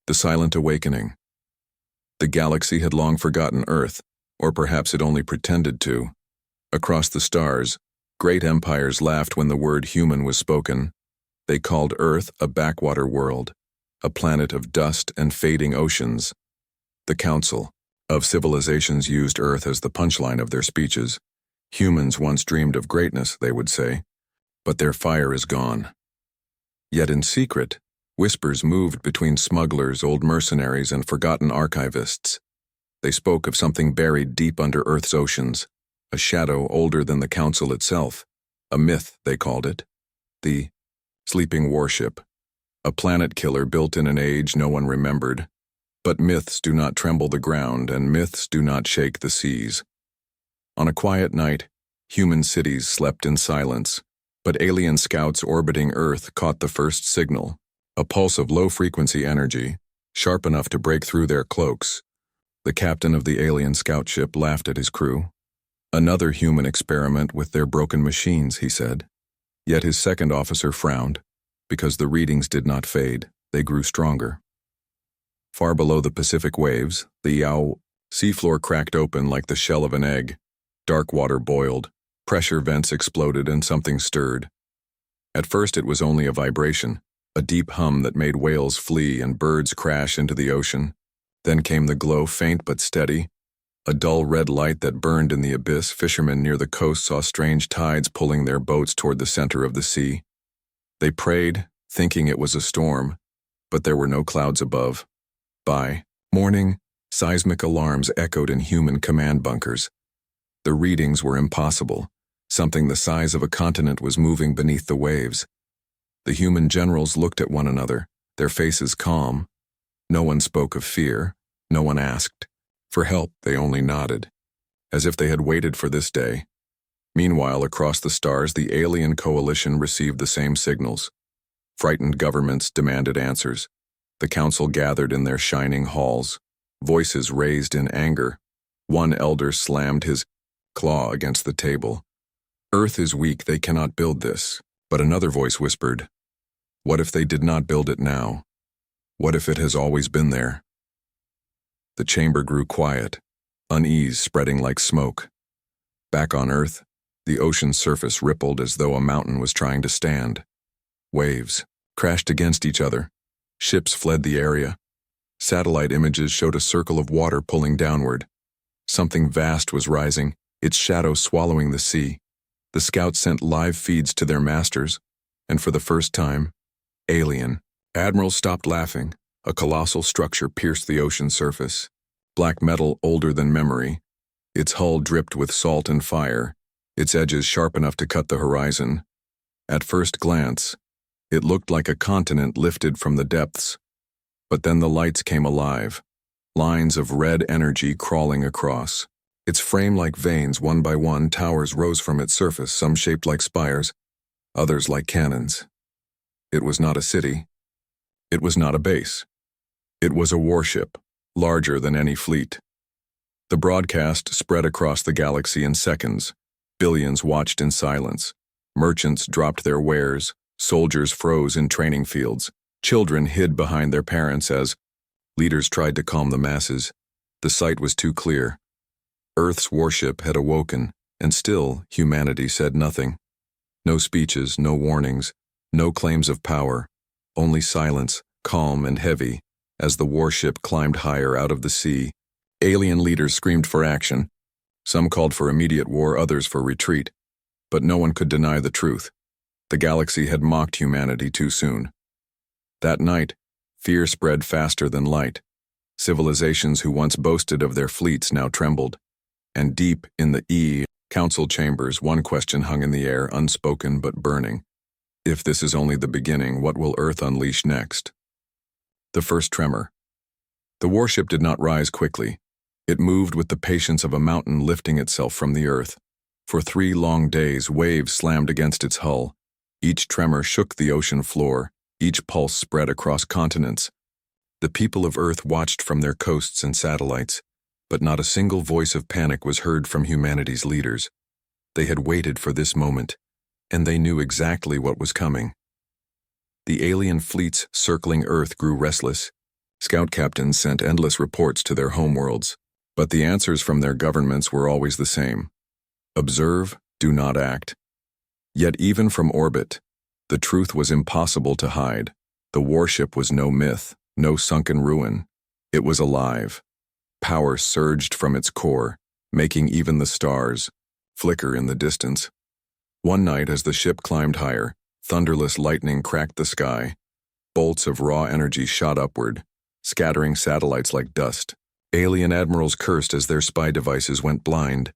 The Silent Awakening. The galaxy had long forgotten Earth, or perhaps it only pretended to. Across the stars, great empires laughed when the word human was spoken. They called Earth a backwater world, a planet of dust and fading oceans. The Council of Civilizations used Earth as the punchline of their speeches. Humans once dreamed of greatness, they would say, but their fire is gone. Yet in secret, whispers moved between smugglers, old mercenaries, and forgotten archivists. They spoke of something buried deep under Earth's oceans, a shadow older than the Council itself, a myth, they called it. The sleeping warship, a planet killer built in an age no one remembered. But myths do not tremble the ground, and myths do not shake the seas. On a quiet night, human cities slept in silence, but alien scouts orbiting Earth caught the first signal. A pulse of low-frequency energy, sharp enough to break through their cloaks. The captain of the alien scout ship laughed at his crew. Another human experiment with their broken machines, he said. Yet his second officer frowned, because the readings did not fade, they grew stronger. Far below the Pacific waves, the Yao seafloor cracked open like the shell of an egg. Dark water boiled, pressure vents exploded, and something stirred. At first it was only a vibration, a deep hum that made whales flee and birds crash into the ocean. Then came the glow, faint but steady, a dull red light that burned in the abyss. Fishermen near the coast saw strange tides pulling their boats toward the center of the sea. They prayed, thinking it was a storm, but there were no clouds above. By morning, seismic alarms echoed in human command bunkers. The readings were impossible. Something the size of a continent was moving beneath the waves. The human generals looked at one another, their faces calm. No one spoke of fear, no one asked. For help, they only nodded, as if they had waited for this day. Meanwhile, across the stars, the alien coalition received the same signals. Frightened governments demanded answers. The council gathered in their shining halls, voices raised in anger. One elder slammed his claw against the table. Earth is weak, they cannot build this. But another voice whispered, what if they did not build it now? What if it has always been there? The chamber grew quiet, unease spreading like smoke. Back on Earth, the ocean's surface rippled as though a mountain was trying to stand. Waves crashed against each other. Ships fled the area. Satellite images showed a circle of water pulling downward. Something vast was rising, its shadow swallowing the sea. The scouts sent live feeds to their masters, and for the first time, alien. Admirals stopped laughing. A colossal structure pierced the ocean surface. Black metal older than memory. Its hull dripped with salt and fire, its edges sharp enough to cut the horizon. At first glance, it looked like a continent lifted from the depths. But then the lights came alive, lines of red energy crawling across. Its frame like veins, one by one, towers rose from its surface, some shaped like spires, others like cannons. It was not a city. It was not a base. It was a warship, larger than any fleet. The broadcast spread across the galaxy in seconds. Billions watched in silence. Merchants dropped their wares. Soldiers froze in training fields. Children hid behind their parents as leaders tried to calm the masses. The sight was too clear. Earth's warship had awoken, and still humanity said nothing. No speeches, no warnings, no claims of power, only silence, calm and heavy, as the warship climbed higher out of the sea. Alien leaders screamed for action. Some called for immediate war, others for retreat. But no one could deny the truth. The galaxy had mocked humanity too soon. That night, fear spread faster than light. Civilizations who once boasted of their fleets now trembled. And deep in the council chambers, one question hung in the air, unspoken but burning. If this is only the beginning, what will Earth unleash next? The first tremor. The warship did not rise quickly. It moved with the patience of a mountain lifting itself from the earth. For 3 long days, waves slammed against its hull. Each tremor shook the ocean floor. Each pulse spread across continents. The people of Earth watched from their coasts and satellites, but not a single voice of panic was heard from humanity's leaders. They had waited for this moment, and they knew exactly what was coming. The alien fleets circling Earth grew restless. Scout captains sent endless reports to their homeworlds, but the answers from their governments were always the same. Observe, do not act. Yet even from orbit, the truth was impossible to hide. The warship was no myth, no sunken ruin. It was alive. Power surged from its core, making even the stars flicker in the distance. One night, as the ship climbed higher, thunderless lightning cracked the sky. Bolts of raw energy shot upward, scattering satellites like dust. Alien admirals cursed as their spy devices went blind.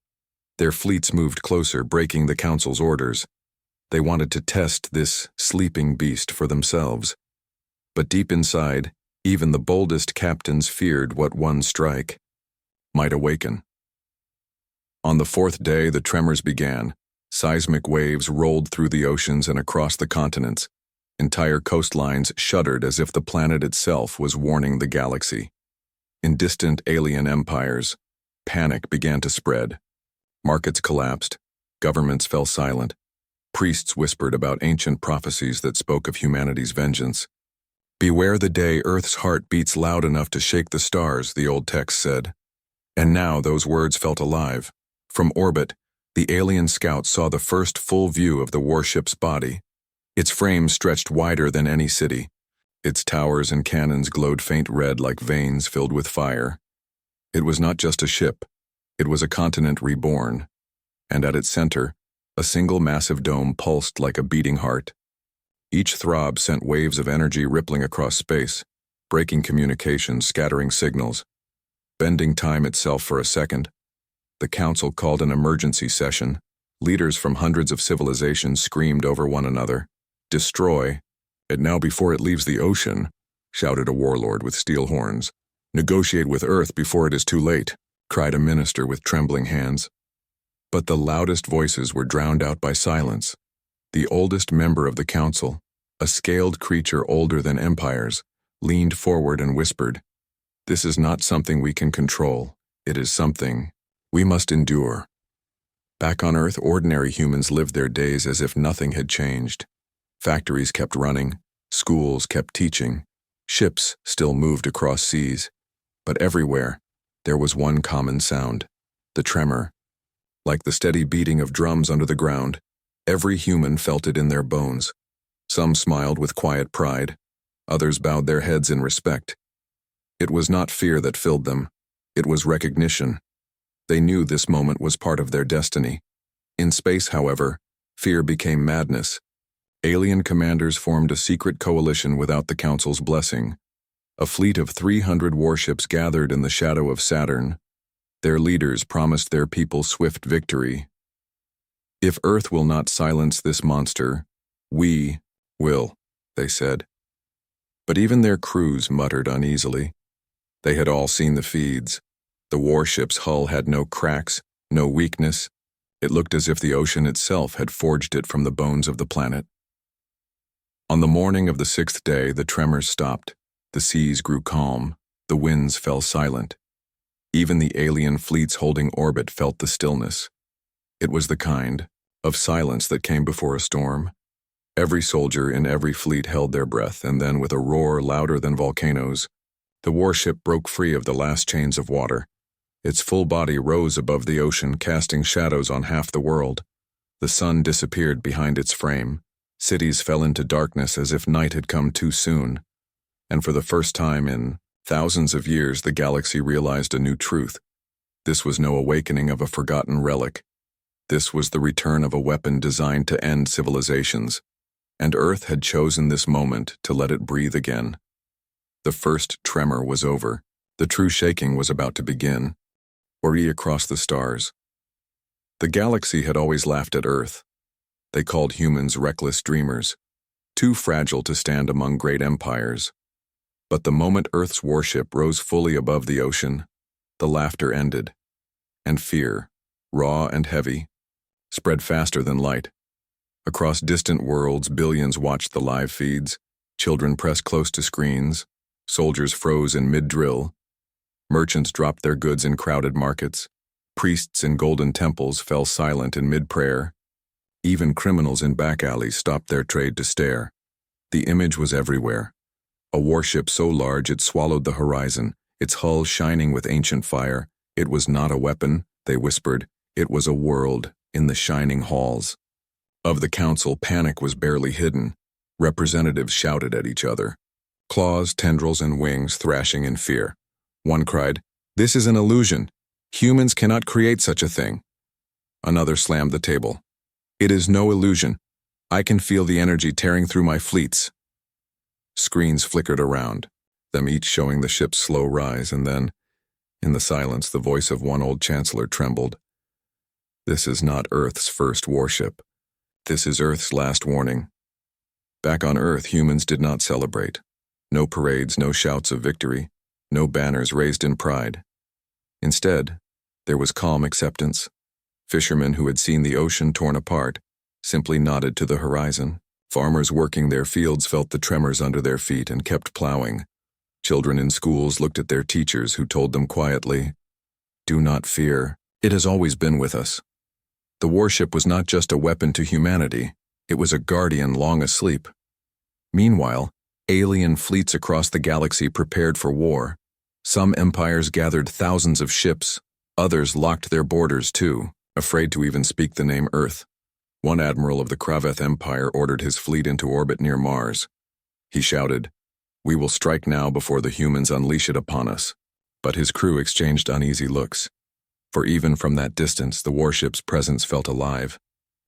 Their fleets moved closer, breaking the Council's orders. They wanted to test this sleeping beast for themselves. But deep inside, even the boldest captains feared what one strike might awaken. On the fourth day, the tremors began. Seismic waves rolled through the oceans and across the continents. Entire coastlines shuddered as if the planet itself was warning the galaxy. In distant alien empires, panic began to spread. Markets collapsed. Governments fell silent. Priests whispered about ancient prophecies that spoke of humanity's vengeance. "Beware the day Earth's heart beats loud enough to shake the stars," the old text said. And now those words felt alive. From orbit, the alien scouts saw the first full view of the warship's body. Its frame stretched wider than any city. Its towers and cannons glowed faint red like veins filled with fire. It was not just a ship. It was a continent reborn. And at its center, a single massive dome pulsed like a beating heart. Each throb sent waves of energy rippling across space, breaking communications, scattering signals. Bending time itself for a second, the Council called an emergency session. Leaders from hundreds of civilizations screamed over one another. "Destroy, and now before it leaves the ocean," shouted a warlord with steel horns. "Negotiate with Earth before it is too late," cried a minister with trembling hands. But the loudest voices were drowned out by silence. The oldest member of the Council, a scaled creature older than empires, leaned forward and whispered, "This is not something we can control. It is something we must endure." Back on Earth, ordinary humans lived their days as if nothing had changed. Factories kept running, schools kept teaching, ships still moved across seas. But everywhere, there was one common sound, the tremor. Like the steady beating of drums under the ground, every human felt it in their bones. Some smiled with quiet pride, others bowed their heads in respect. It was not fear that filled them, it was recognition. They knew this moment was part of their destiny. In space, however, fear became madness. Alien commanders formed a secret coalition without the Council's blessing. A fleet of 300 warships gathered in the shadow of Saturn. Their leaders promised their people swift victory. "If Earth will not silence this monster, we will," they said. But even their crews muttered uneasily. They had all seen the feeds. The warship's hull had no cracks, no weakness. It looked as if the ocean itself had forged it from the bones of the planet. On the morning of the sixth day, the tremors stopped. The seas grew calm. The winds fell silent. Even the alien fleets holding orbit felt the stillness. It was the kind of silence that came before a storm. Every soldier in every fleet held their breath, and then, with a roar louder than volcanoes, the warship broke free of the last chains of water. Its full body rose above the ocean, casting shadows on half the world. The sun disappeared behind its frame. Cities fell into darkness as if night had come too soon. And for the first time in thousands of years, the galaxy realized a new truth. This was no awakening of a forgotten relic. This was the return of a weapon designed to end civilizations. And Earth had chosen this moment to let it breathe again. The first tremor was over. The true shaking was about to begin. Ori across the stars. The galaxy had always laughed at Earth. They called humans reckless dreamers, too fragile to stand among great empires. But the moment Earth's warship rose fully above the ocean, the laughter ended, and fear, raw and heavy, spread faster than light. Across distant worlds, billions watched the live feeds. Children pressed close to screens. Soldiers froze in mid-drill. Merchants dropped their goods in crowded markets. Priests in golden temples fell silent in mid-prayer. Even criminals in back alleys stopped their trade to stare. The image was everywhere. A warship so large it swallowed the horizon, its hull shining with ancient fire. It was not a weapon, they whispered. It was a world in the shining halls. Of the council, panic was barely hidden. Representatives shouted at each other. Claws, tendrils, and wings thrashing in fear. One cried, "This is an illusion. Humans cannot create such a thing." Another slammed the table. "It is no illusion. I can feel the energy tearing through my fleets." Screens flickered around, them each showing the ship's slow rise, and then, in the silence, the voice of one old chancellor trembled. "This is not Earth's first warship. This is Earth's last warning." Back on Earth, humans did not celebrate. No parades, no shouts of victory, no banners raised in pride. Instead, there was calm acceptance. Fishermen who had seen the ocean torn apart simply nodded to the horizon. Farmers working their fields felt the tremors under their feet and kept plowing. Children in schools looked at their teachers who told them quietly, "Do not fear. It has always been with us." The warship was not just a weapon to humanity, it was a guardian long asleep. Meanwhile, alien fleets across the galaxy prepared for war. Some empires gathered thousands of ships, others locked their borders too, afraid to even speak the name Earth. One admiral of the Kraveth Empire ordered his fleet into orbit near Mars. He shouted, "We will strike now before the humans unleash it upon us." But his crew exchanged uneasy looks. For even from that distance, the warship's presence felt alive.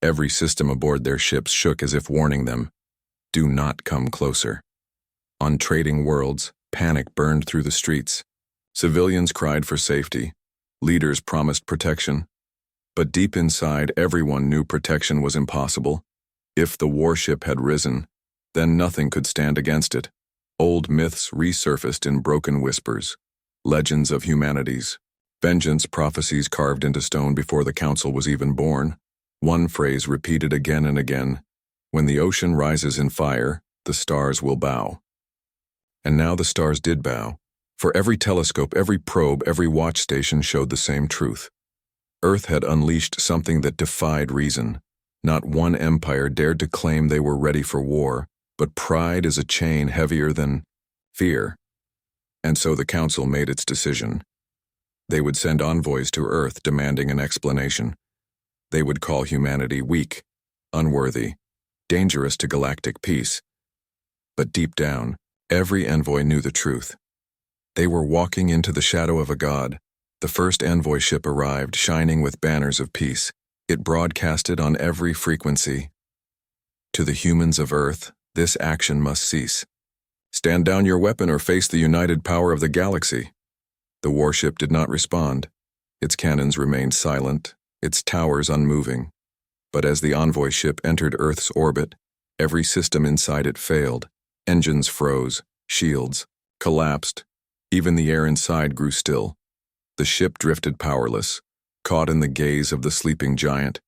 Every system aboard their ships shook as if warning them, "Do not come closer." On trading worlds, panic burned through the streets. Civilians cried for safety. Leaders promised protection. But deep inside, everyone knew protection was impossible. If the warship had risen, then nothing could stand against it. Old myths resurfaced in broken whispers. Legends of humanities. Vengeance prophecies carved into stone before the council was even born. One phrase repeated again and again, "When the ocean rises in fire, the stars will bow." And now the stars did bow. For every telescope, every probe, every watch station showed the same truth. Earth had unleashed something that defied reason. Not one empire dared to claim they were ready for war, but pride is a chain heavier than fear. And so the council made its decision. They would send envoys to Earth demanding an explanation. They would call humanity weak, unworthy, dangerous to galactic peace. But deep down, every envoy knew the truth. They were walking into the shadow of a god. The first envoy ship arrived, shining with banners of peace. It broadcasted on every frequency. "To the humans of Earth, this action must cease. Stand down your weapon or face the united power of the galaxy." The warship did not respond. Its cannons remained silent, its towers unmoving. But as the envoy ship entered Earth's orbit, every system inside it failed. Engines froze, shields collapsed. Even the air inside grew still. The ship drifted powerless, caught in the gaze of the sleeping giant.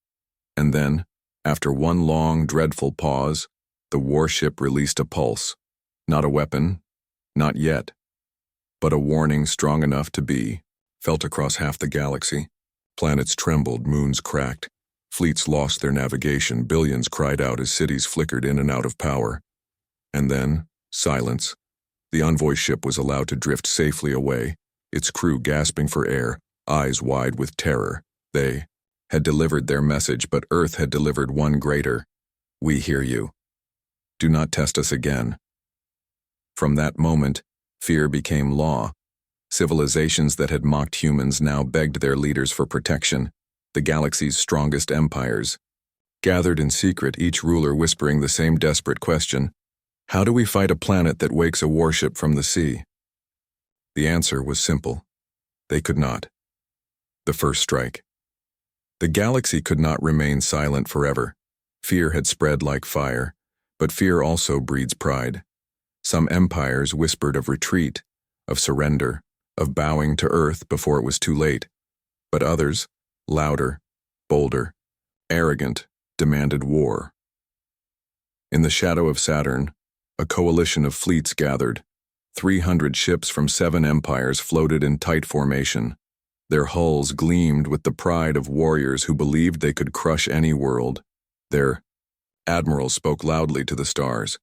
And then, after one long, dreadful pause, the warship released a pulse. Not a weapon, not yet, but a warning strong enough to be felt across half the galaxy. Planets trembled, moons cracked. Fleets lost their navigation, billions cried out as cities flickered in and out of power. And then, silence. The envoy ship was allowed to drift safely away, its crew gasping for air, eyes wide with terror. They had delivered their message, but Earth had delivered one greater. "We hear you. Do not test us again." From that moment, fear became law. Civilizations that had mocked humans now begged their leaders for protection. The galaxy's strongest empires gathered in secret, each ruler whispering the same desperate question: how do we fight a planet that wakes a warship from the sea? The answer was simple. They could not. The first strike. The galaxy could not remain silent forever. Fear had spread like fire, but fear also breeds pride. Some empires whispered of retreat, of surrender, of bowing to Earth before it was too late. But others, louder, bolder, arrogant, demanded war. In the shadow of Saturn, a coalition of fleets gathered. 300 ships from 7 empires floated in tight formation. Their hulls gleamed with the pride of warriors who believed they could crush any world. Their admirals spoke loudly to the stars.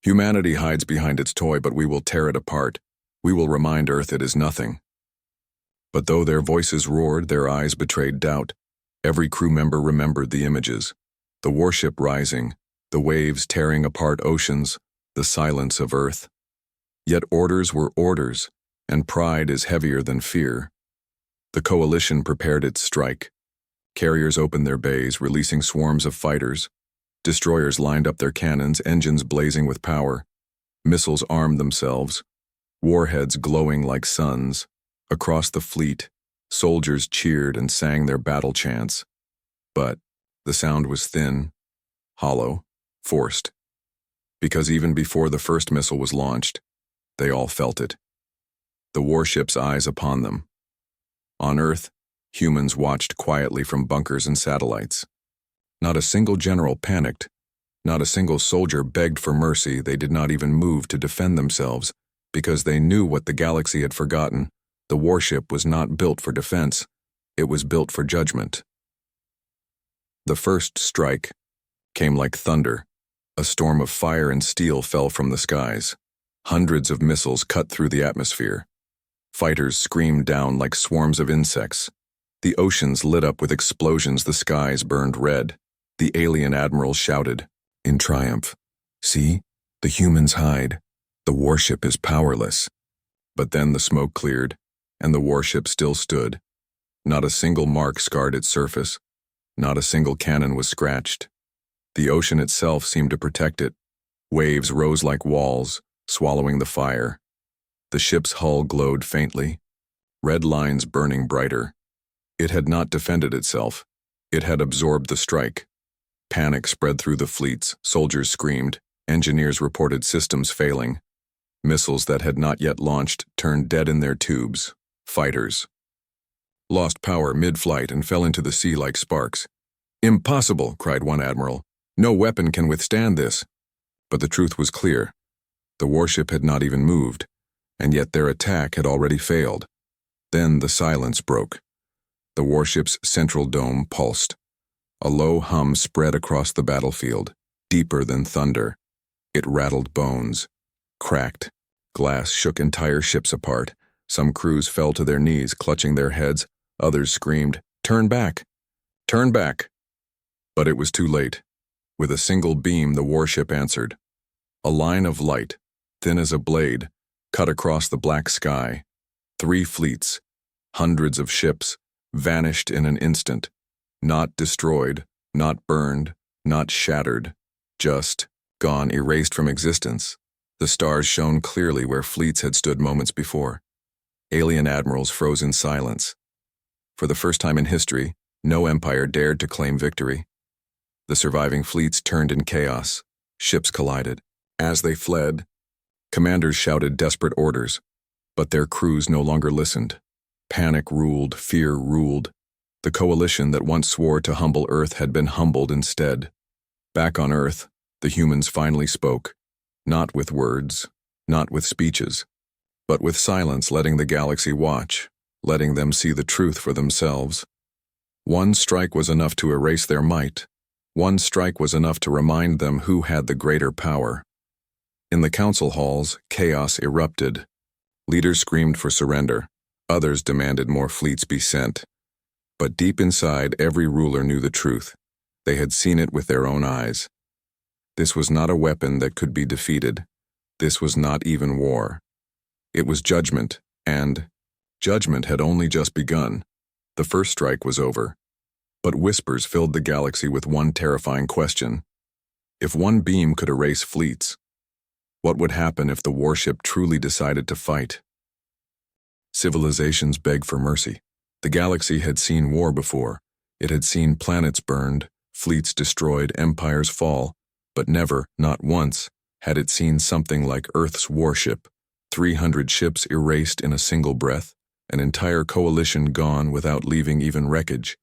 Humanity hides behind its toy, but we will tear it apart. We will remind Earth it is nothing. But though their voices roared, their eyes betrayed doubt. Every crew member remembered the images. The warship rising, the waves tearing apart oceans, the silence of Earth. Yet orders were orders, and pride is heavier than fear. The coalition prepared its strike. Carriers opened their bays, releasing swarms of fighters. Destroyers lined up their cannons, engines blazing with power. Missiles armed themselves, warheads glowing like suns. Across the fleet, soldiers cheered and sang their battle chants. But the sound was thin, hollow, forced. Because even before the first missile was launched, they all felt it. The warship's eyes upon them. On Earth, humans watched quietly from bunkers and satellites. Not a single general panicked. Not a single soldier begged for mercy. They did not even move to defend themselves, because they knew what the galaxy had forgotten. The warship was not built for defense. It was built for judgment. The first strike came like thunder. A storm of fire and steel fell from the skies. Hundreds of missiles cut through the atmosphere. Fighters screamed down like swarms of insects. The oceans lit up with explosions. The skies burned red. The alien admiral shouted, in triumph, "See, the humans hide. The warship is powerless." But then the smoke cleared, and the warship still stood. Not a single mark scarred its surface. Not a single cannon was scratched. The ocean itself seemed to protect it. Waves rose like walls, swallowing the fire. The ship's hull glowed faintly, red lines burning brighter. It had not defended itself. It had absorbed the strike. Panic spread through the fleets. Soldiers screamed. Engineers reported systems failing. Missiles that had not yet launched turned dead in their tubes. Fighters lost power mid-flight and fell into the sea like sparks. "Impossible," cried one admiral. "No weapon can withstand this." But the truth was clear. The warship had not even moved, and yet their attack had already failed. Then the silence broke. The warship's central dome pulsed. A low hum spread across the battlefield, deeper than thunder. It rattled bones, cracked. Glass shook entire ships apart. Some crews fell to their knees, clutching their heads. Others screamed, "Turn back! Turn back!" But it was too late. With a single beam, the warship answered. A line of light, thin as a blade, cut across the black sky. 3 fleets, hundreds of ships, vanished in an instant. Not destroyed, not burned, not shattered, just gone, erased from existence. The stars shone clearly where fleets had stood moments before. Alien admirals froze in silence. For the first time in history, no empire dared to claim victory. The surviving fleets turned in chaos. Ships collided. As they fled, commanders shouted desperate orders, but their crews no longer listened. Panic ruled, fear ruled. The coalition that once swore to humble Earth had been humbled instead. Back on Earth, the humans finally spoke, not with words, not with speeches, but with silence, letting the galaxy watch, letting them see the truth for themselves. One strike was enough to erase their might. One strike was enough to remind them who had the greater power. In the council halls, chaos erupted. Leaders screamed for surrender. Others demanded more fleets be sent. But deep inside, every ruler knew the truth. They had seen it with their own eyes. This was not a weapon that could be defeated. This was not even war. It was judgment, and judgment had only just begun. The first strike was over. But whispers filled the galaxy with one terrifying question. If one beam could erase fleets, what would happen if the warship truly decided to fight? Civilizations begged for mercy. The galaxy had seen war before. It had seen planets burned, fleets destroyed, empires fall, but never, not once, had it seen something like Earth's warship. 300 ships erased in a single breath, an entire coalition gone without leaving even wreckage.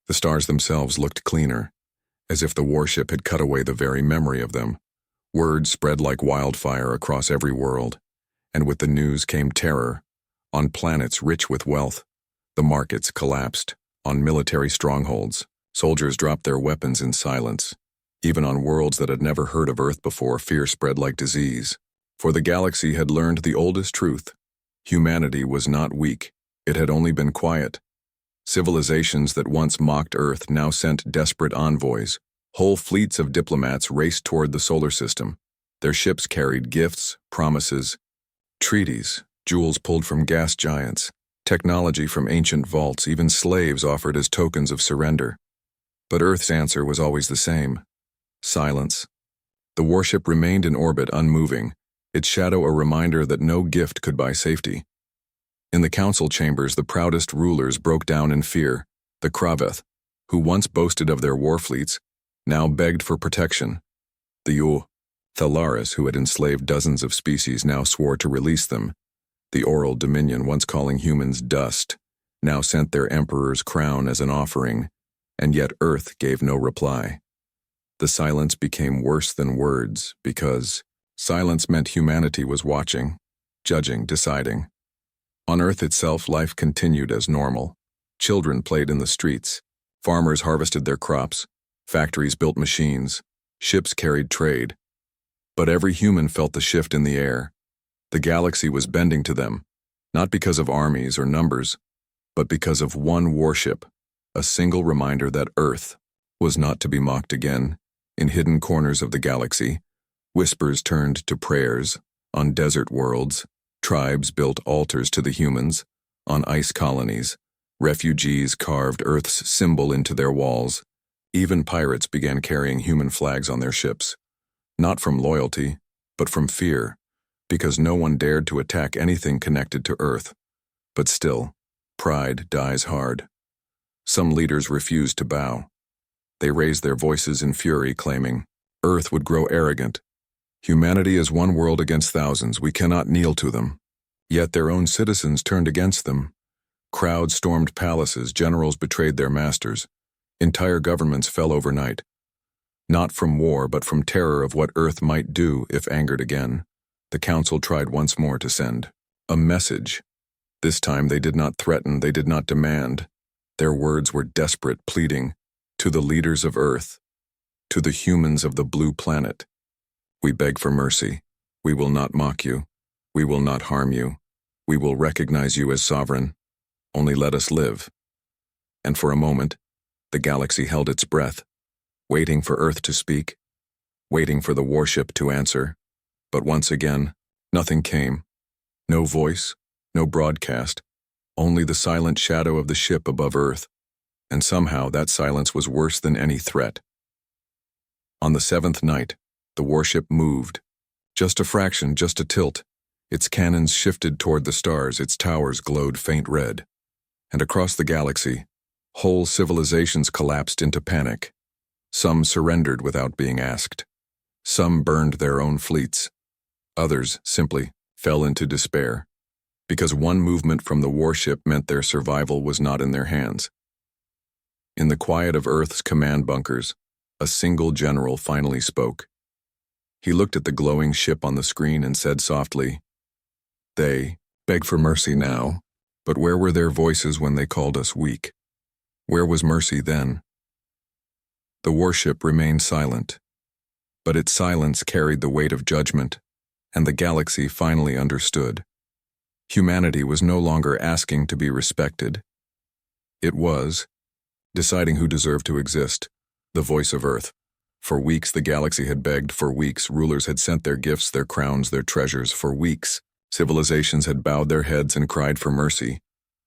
The stars themselves looked cleaner, as if the warship had cut away the very memory of them. Word spread like wildfire across every world, and with the news came terror. On planets rich with wealth, the markets collapsed. On military strongholds, soldiers dropped their weapons in silence. Even on worlds that had never heard of Earth before, fear spread like disease. For the galaxy had learned the oldest truth. Humanity was not weak. It had only been quiet. Civilizations that once mocked Earth now sent desperate envoys. Whole fleets of diplomats raced toward the solar system. Their ships carried gifts, promises, treaties, jewels pulled from gas giants, technology from ancient vaults, even slaves offered as tokens of surrender. But Earth's answer was always the same: silence. The warship remained in orbit, unmoving, its shadow a reminder that no gift could buy safety. In the council chambers, the proudest rulers broke down in fear. The Kraveth, who once boasted of their war fleets, now begged for protection. The Thalaris, who had enslaved dozens of species, now swore to release them. The Oral Dominion, once calling humans dust, now sent their emperor's crown as an offering, and yet Earth gave no reply. The silence became worse than words, because silence meant humanity was watching, judging, deciding. On Earth itself, life continued as normal. Children played in the streets. Farmers harvested their crops. Factories built machines. Ships carried trade. But every human felt the shift in the air. The galaxy was bending to them, not because of armies or numbers, but because of one warship, a single reminder that Earth was not to be mocked again. In hidden corners of the galaxy, whispers turned to prayers. On desert worlds, tribes built altars to the humans. On ice colonies, refugees carved Earth's symbol into their walls. Even pirates began carrying human flags on their ships. Not from loyalty, but from fear, because no one dared to attack anything connected to Earth. But still, pride dies hard. Some leaders refused to bow. They raised their voices in fury, claiming, Earth would grow arrogant. Humanity is one world against thousands. We cannot kneel to them. Yet their own citizens turned against them. Crowds stormed palaces. Generals betrayed their masters. Entire governments fell overnight. Not from war, but from terror of what Earth might do if angered again. The council tried once more to send a message. This time they did not threaten, they did not demand. Their words were desperate, pleading, to the leaders of Earth, to the humans of the blue planet. We beg for mercy. We will not mock you. We will not harm you. We will recognize you as sovereign. Only let us live. And for a moment, the galaxy held its breath, waiting for Earth to speak, waiting for the warship to answer. But once again, nothing came. No voice, no broadcast, only the silent shadow of the ship above Earth. And somehow that silence was worse than any threat. On the seventh night, the warship moved. Just a fraction, just a tilt. Its cannons shifted toward the stars, its towers glowed faint red. And across the galaxy, whole civilizations collapsed into panic. Some surrendered without being asked. Some burned their own fleets. Others simply fell into despair, because one movement from the warship meant their survival was not in their hands. In the quiet of Earth's command bunkers, a single general finally spoke. He looked at the glowing ship on the screen and said softly, "They beg for mercy now, but where were their voices when they called us weak? Where was mercy then?" The warship remained silent, but its silence carried the weight of judgment, and the galaxy finally understood. Humanity was no longer asking to be respected. It was deciding who deserved to exist, the voice of Earth. For weeks the galaxy had begged, for weeks rulers had sent their gifts, their crowns, their treasures, for weeks civilizations had bowed their heads and cried for mercy,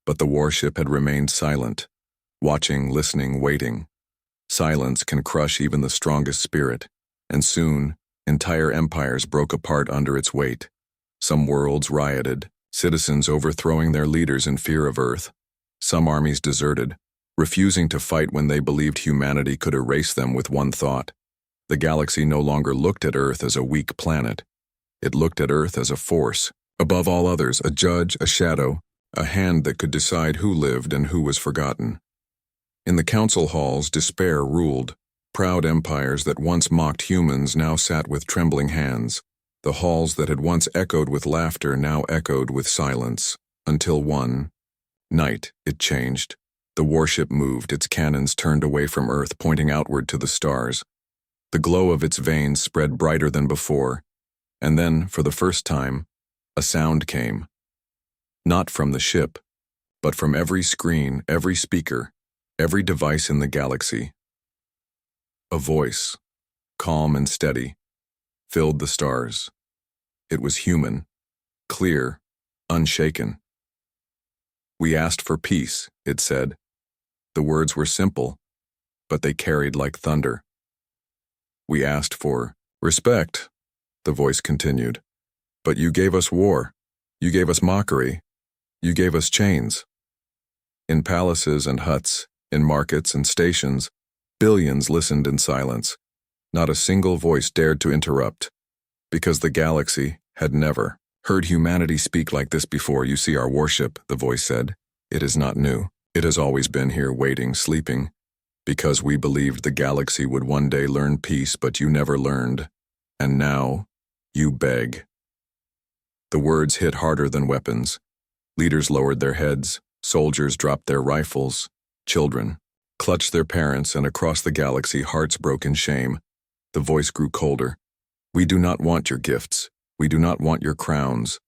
but the warship had remained silent, watching, listening, waiting. Silence can crush even the strongest spirit, and soon, entire empires broke apart under its weight. Some worlds rioted, citizens overthrowing their leaders in fear of Earth. Some armies deserted, refusing to fight when they believed humanity could erase them with one thought. The galaxy no longer looked at Earth as a weak planet. It looked at Earth as a force, above all others, a judge, a shadow, a hand that could decide who lived and who was forgotten. In the council halls, despair ruled. Proud empires that once mocked humans now sat with trembling hands. The halls that had once echoed with laughter now echoed with silence, until one night it changed. The warship moved, its cannons turned away from Earth, pointing outward to the stars. The glow of its veins spread brighter than before, and then, for the first time, a sound came. Not from the ship, but from every screen, every speaker, every device in the galaxy. A voice, calm and steady, filled the stars. It was human, clear, unshaken. "We asked for peace," it said. The words were simple, but they carried like thunder. "We asked for respect," the voice continued. "But you gave us war. You gave us mockery. You gave us chains." In palaces and huts, in markets and stations, billions listened in silence. Not a single voice dared to interrupt, because the galaxy had never heard humanity speak like this before. "You see our warship," the voice said. "It is not new. It has always been here, waiting, sleeping, because we believed the galaxy would one day learn peace, but you never learned. And now, you beg." The words hit harder than weapons. Leaders lowered their heads, soldiers dropped their rifles, children clutched their parents, and across the galaxy hearts broke in shame. The voice grew colder. "We do not want your gifts. We do not want your crowns.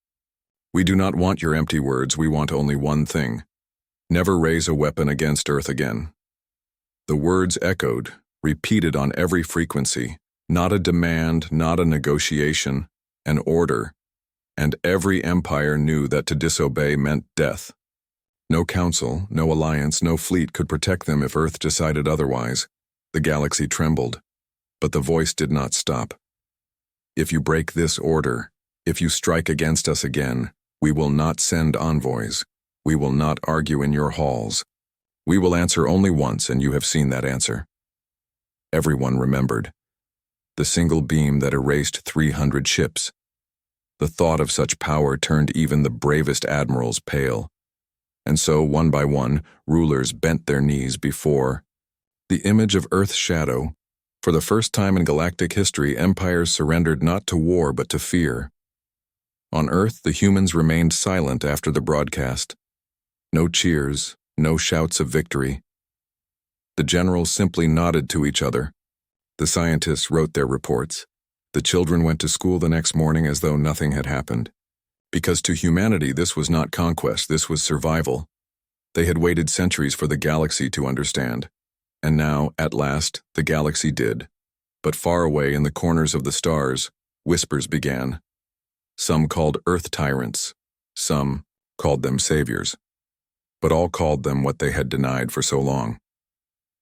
We do not want your empty words. We want only one thing. Never raise a weapon against Earth again." The words echoed, repeated on every frequency. Not a demand, not a negotiation, an order. And every empire knew that to disobey meant death. No council, no alliance, no fleet could protect them if Earth decided otherwise. The galaxy trembled, but the voice did not stop. "If you break this order, if you strike against us again, we will not send envoys. We will not argue in your halls. We will answer only once, and you have seen that answer." Everyone remembered. The single beam that erased 300 ships. The thought of such power turned even the bravest admirals pale. And so, one by one, rulers bent their knees before the image of Earth's shadow. For the first time in galactic history, empires surrendered not to war but to fear. On Earth, the humans remained silent after the broadcast. No cheers, no shouts of victory. The generals simply nodded to each other. The scientists wrote their reports. The children went to school the next morning as though nothing had happened. Because to humanity, this was not conquest, this was survival. They had waited centuries for the galaxy to understand. And now, at last, the galaxy did. But far away in the corners of the stars, whispers began. Some called Earth tyrants. Some called them saviors. But all called them what they had denied for so long.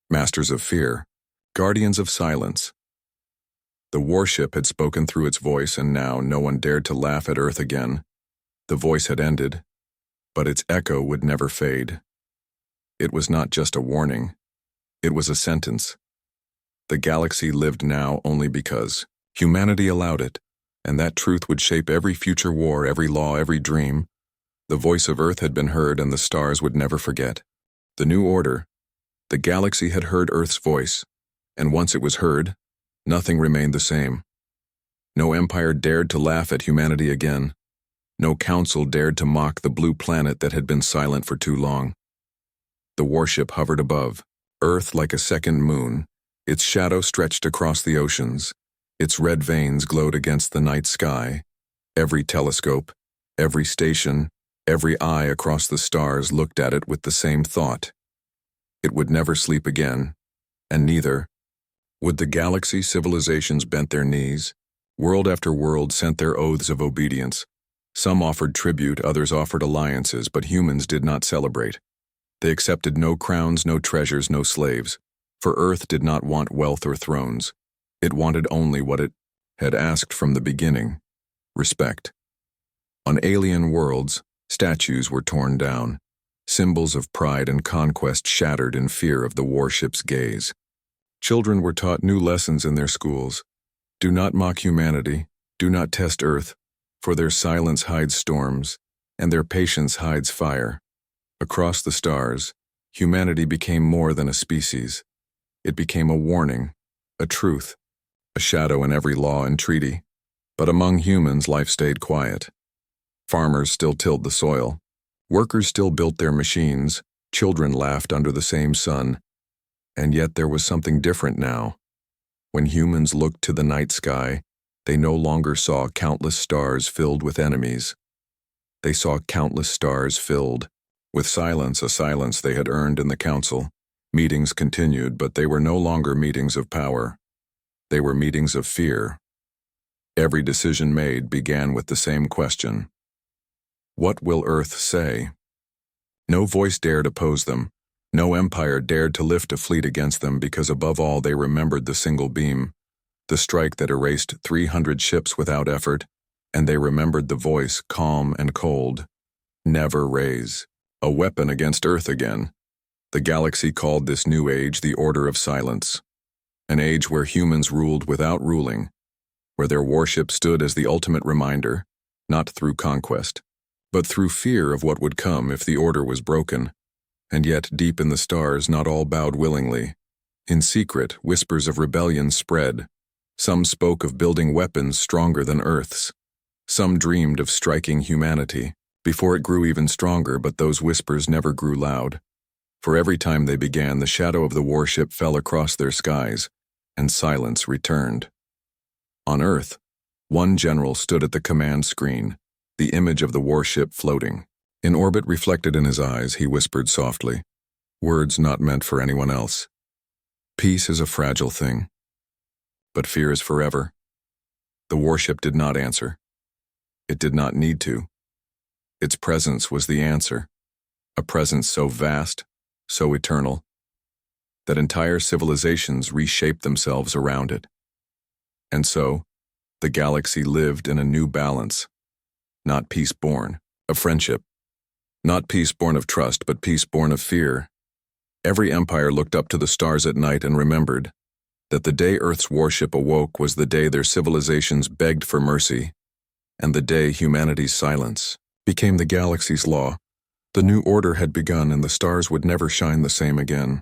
Masters of fear, guardians of silence. The warship had spoken through its voice, and now no one dared to laugh at Earth again. The voice had ended, but its echo would never fade. It was not just a warning. It was a sentence. The galaxy lived now only because humanity allowed it, and that truth would shape every future war, every law, every dream. The voice of Earth had been heard, and the stars would never forget. The new order. The galaxy had heard Earth's voice, and once it was heard, nothing remained the same. No empire dared to laugh at humanity again. No council dared to mock the blue planet that had been silent for too long. The warship hovered above, Earth like a second moon. Its shadow stretched across the oceans. Its red veins glowed against the night sky. Every telescope, every station, every eye across the stars looked at it with the same thought. It would never sleep again, and neither would the galaxy. Civilizations bent their knees. World after world sent their oaths of obedience. Some offered tribute, others offered alliances, but humans did not celebrate. They accepted no crowns, no treasures, no slaves. For Earth did not want wealth or thrones. It wanted only what it had asked from the beginning: respect. On alien worlds, statues were torn down. Symbols of pride and conquest shattered in fear of the warship's gaze. Children were taught new lessons in their schools. Do not mock humanity. Do not test Earth, for their silence hides storms, and their patience hides fire. Across the stars, humanity became more than a species. It became a warning, a truth, a shadow in every law and treaty. But among humans, life stayed quiet. Farmers still tilled the soil. Workers still built their machines. Children laughed under the same sun. And yet there was something different now. When humans looked to the night sky, they no longer saw countless stars filled with enemies. They saw countless stars filled with silence, a silence they had earned in the council. Meetings continued, but they were no longer meetings of power. They were meetings of fear. Every decision made began with the same question. What will Earth say? No voice dared oppose them. No empire dared to lift a fleet against them because above all they remembered the single beam, the strike that erased 300 ships without effort, and they remembered the voice, calm and cold. Never raise a weapon against Earth again. The galaxy called this new age the Order of Silence, an age where humans ruled without ruling, where their warship stood as the ultimate reminder, not through conquest, but through fear of what would come if the order was broken. And yet, deep in the stars, not all bowed willingly. In secret, whispers of rebellion spread. Some spoke of building weapons stronger than Earth's. Some dreamed of striking humanity, before it grew even stronger, but those whispers never grew loud. For every time they began, the shadow of the warship fell across their skies, and silence returned. On Earth, one general stood at the command screen, the image of the warship floating. In orbit reflected in his eyes, he whispered softly, words not meant for anyone else. Peace is a fragile thing, but fear is forever. The warship did not answer. It did not need to. Its presence was the answer, a presence so vast, so eternal, that entire civilizations reshaped themselves around it. And so, the galaxy lived in a new balance, not peace born of friendship, not peace born of trust, but peace born of fear. Every empire looked up to the stars at night and remembered that the day Earth's warship awoke was the day their civilizations begged for mercy, and the day humanity's silence became the galaxy's law. The new order had begun, and the stars would never shine the same again.